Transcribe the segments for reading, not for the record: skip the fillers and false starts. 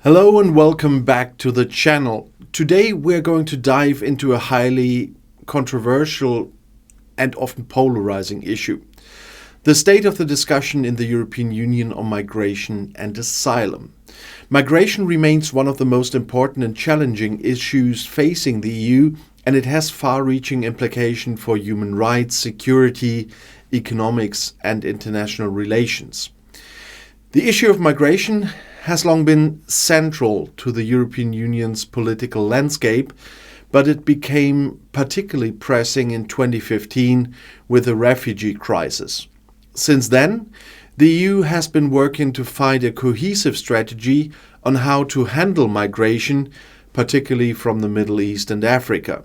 Hello and welcome back to the channel. Today we're going to dive into a highly controversial and often polarizing issue: the state of the discussion in the European Union on migration and asylum. Migration remains one of the most important and challenging issues facing the EU, and it has far-reaching implications for human rights, security, economics, and international relations. The issue of migration has long been central to the European Union's political landscape, but it became particularly pressing in 2015 with the refugee crisis. Since then, the EU has been working to find a cohesive strategy on how to handle migration, particularly from the Middle East and Africa.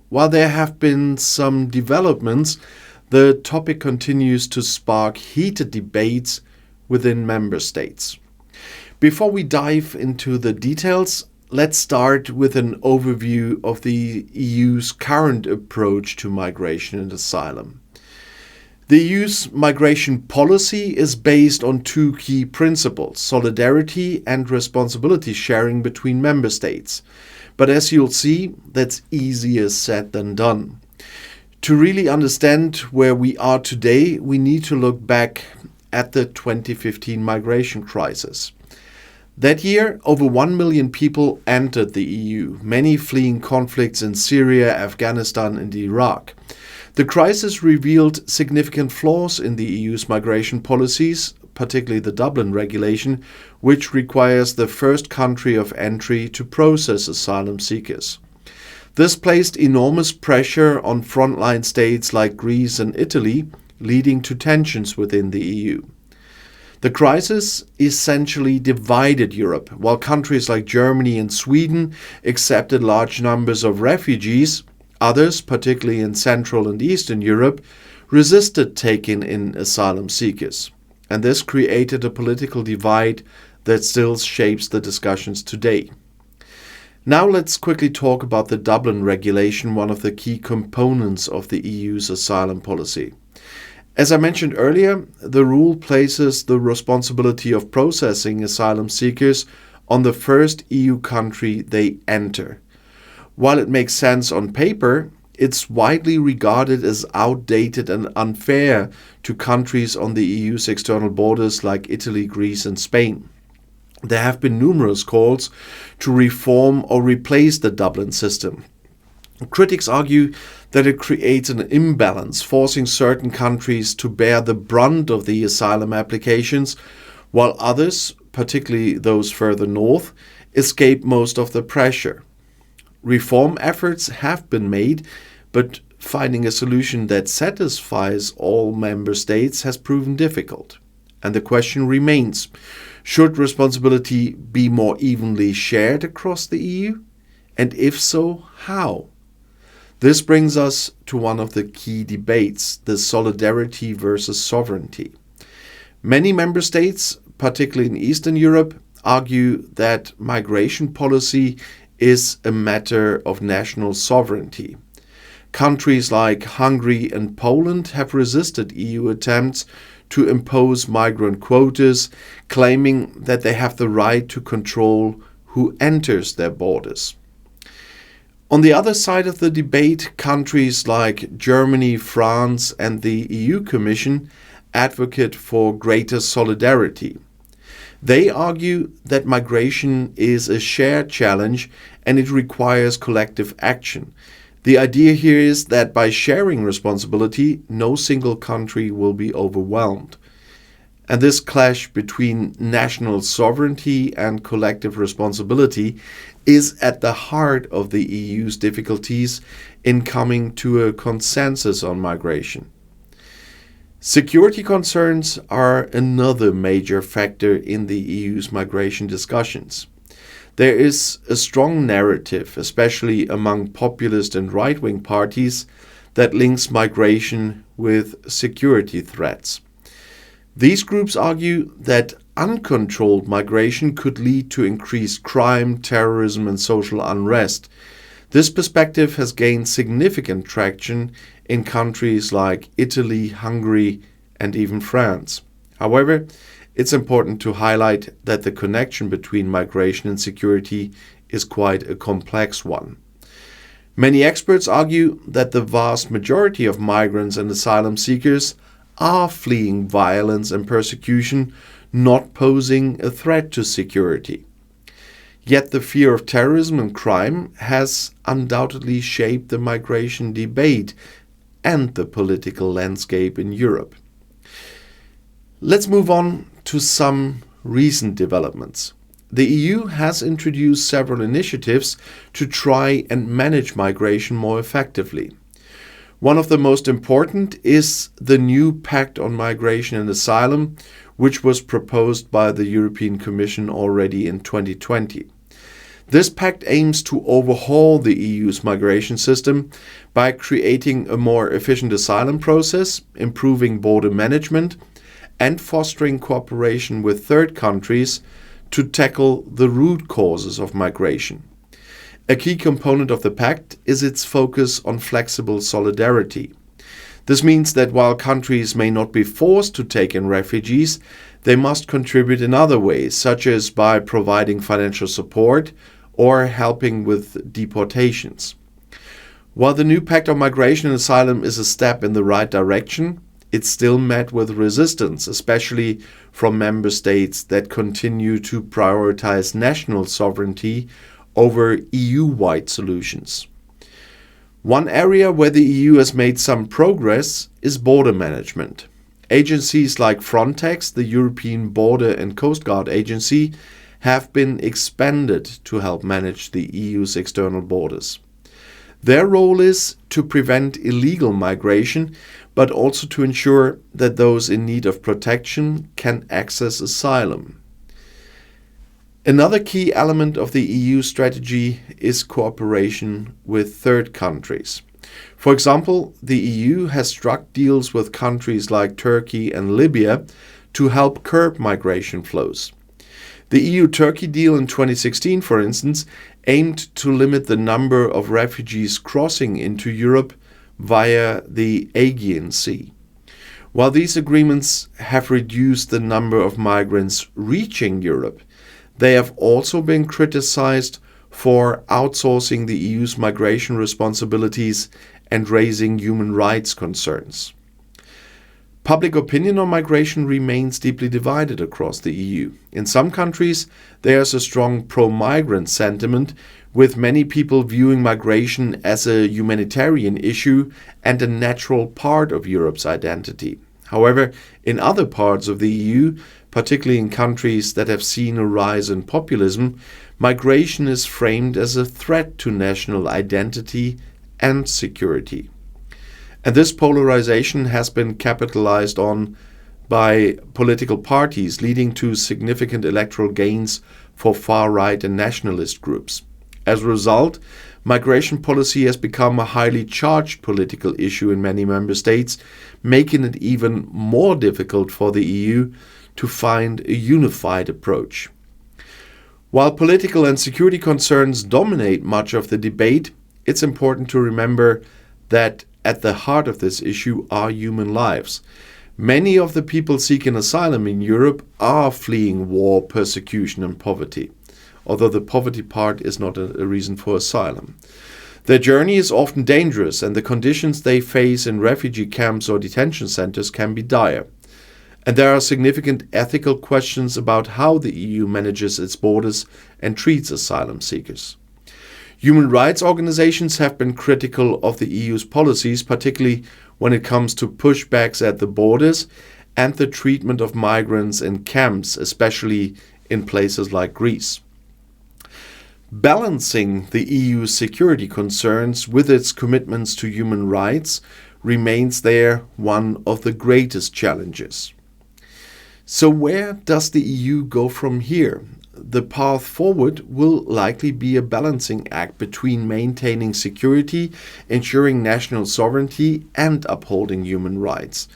While there have been some developments, the topic continues to spark heated debates within member states. Before we dive into the details, let's start with an overview of the EU's current approach to migration and asylum. The EU's migration policy is based on two key principles: solidarity and responsibility sharing between member states. But as you'll see, that's easier said than done. To really understand where we are today, we need to look back at the 2015 migration crisis. That year, over 1 million people entered the EU, many fleeing conflicts in Syria, Afghanistan, and Iraq. The crisis revealed significant flaws in the EU's migration policies, particularly the Dublin regulation, which requires the first country of entry to process asylum seekers. This placed enormous pressure on frontline states like Greece and Italy, leading to tensions within the EU. The crisis essentially divided Europe. While countries like Germany and Sweden accepted large numbers of refugees, others, particularly in Central and Eastern Europe, resisted taking in asylum seekers. And this created a political divide that still shapes the discussions today. Now let's quickly talk about the Dublin regulation, one of the key components of the EU's asylum policy. As I mentioned earlier, the rule places the responsibility of processing asylum seekers on the first EU country they enter. While it makes sense on paper, it's widely regarded as outdated and unfair to countries on the EU's external borders like Italy, Greece, and Spain. There have been numerous calls to reform or replace the Dublin system. Critics argue that it creates an imbalance, forcing certain countries to bear the brunt of the asylum applications, while others, particularly those further north, escape most of the pressure. Reform efforts have been made, but finding a solution that satisfies all member states has proven difficult. And the question remains: should responsibility be more evenly shared across the EU? And if so, how? This brings us to one of the key debates: the solidarity versus sovereignty. Many member states, particularly in Eastern Europe, argue that migration policy is a matter of national sovereignty. Countries like Hungary and Poland have resisted EU attempts to impose migrant quotas, claiming that they have the right to control who enters their borders. On the other side of the debate, countries like Germany, France, and the EU Commission advocate for greater solidarity. They argue that migration is a shared challenge and it requires collective action. The idea here is that by sharing responsibility, no single country will be overwhelmed. And this clash between national sovereignty and collective responsibility is at the heart of the EU's difficulties in coming to a consensus on migration. Security concerns are another major factor in the EU's migration discussions. There is a strong narrative, especially among populist and right-wing parties, that links migration with security threats. These groups argue that uncontrolled migration could lead to increased crime, terrorism, and social unrest. This perspective has gained significant traction in countries like Italy, Hungary, and even France. However, it's important to highlight that the connection between migration and security is quite a complex one. Many experts argue that the vast majority of migrants and asylum seekers are fleeing violence and persecution, not posing a threat to security. Yet the fear of terrorism and crime has undoubtedly shaped the migration debate and the political landscape in Europe. Let's move on to some recent developments. The EU has introduced several initiatives to try and manage migration more effectively. One of the most important is the new Pact on Migration and Asylum, which was proposed by the European Commission already in 2020. This pact aims to overhaul the EU's migration system by creating a more efficient asylum process, improving border management, and fostering cooperation with third countries to tackle the root causes of migration. A key component of the pact is its focus on flexible solidarity. This means that while countries may not be forced to take in refugees, they must contribute in other ways, such as by providing financial support or helping with deportations. While the new Pact on Migration and Asylum is a step in the right direction, it's still met with resistance, especially from member states that continue to prioritize national sovereignty over EU-wide solutions. One area where the EU has made some progress is border management. Agencies like Frontex, the European Border and Coast Guard Agency, have been expanded to help manage the EU's external borders. Their role is to prevent illegal migration, but also to ensure that those in need of protection can access asylum. Another key element of the EU strategy is cooperation with third countries. For example, the EU has struck deals with countries like Turkey and Libya to help curb migration flows. The EU-Turkey deal in 2016, for instance, aimed to limit the number of refugees crossing into Europe via the Aegean Sea. While these agreements have reduced the number of migrants reaching Europe, they have also been criticized for outsourcing the EU's migration responsibilities and raising human rights concerns. Public opinion on migration remains deeply divided across the EU. In some countries, there is a strong pro-migrant sentiment, with many people viewing migration as a humanitarian issue and a natural part of Europe's identity. However, in other parts of the EU, particularly in countries that have seen a rise in populism, migration is framed as a threat to national identity and security. And this polarization has been capitalized on by political parties, leading to significant electoral gains for far-right and nationalist groups. As a result, migration policy has become a highly charged political issue in many member states, making it even more difficult for the EU to find a unified approach. While political and security concerns dominate much of the debate, it's important to remember that at the heart of this issue are human lives. Many of the people seeking asylum in Europe are fleeing war, persecution, and poverty, although the poverty part is not a reason for asylum. Their journey is often dangerous, and the conditions they face in refugee camps or detention centers can be dire. And there are significant ethical questions about how the EU manages its borders and treats asylum seekers. Human rights organizations have been critical of the EU's policies, particularly when it comes to pushbacks at the borders and the treatment of migrants in camps, especially in places like Greece. Balancing the EU's security concerns with its commitments to human rights remains there one of the greatest challenges. So where does the EU go from here? The path forward will likely be a balancing act between maintaining security, ensuring national sovereignty, and upholding human rights.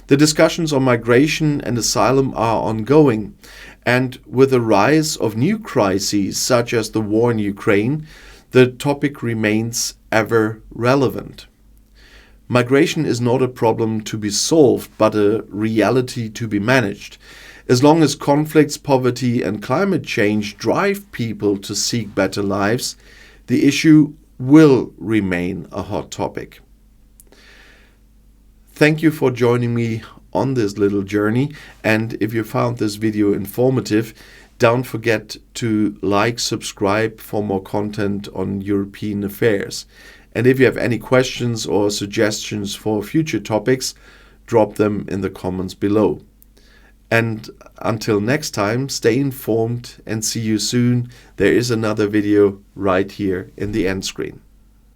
The discussions on migration and asylum are ongoing, and with the rise of new crises such as the war in Ukraine, the topic remains ever relevant. Migration is not a problem to be solved, but a reality to be managed. As long as conflicts, poverty, and climate change drive people to seek better lives, the issue will remain a hot topic. Thank you for joining me on this little journey, and if you found this video informative, don't forget to like, subscribe for more content on European affairs. And if you have any questions or suggestions for future topics, drop them in the comments below. And until next time, stay informed and see you soon. There is another video right here in the end screen.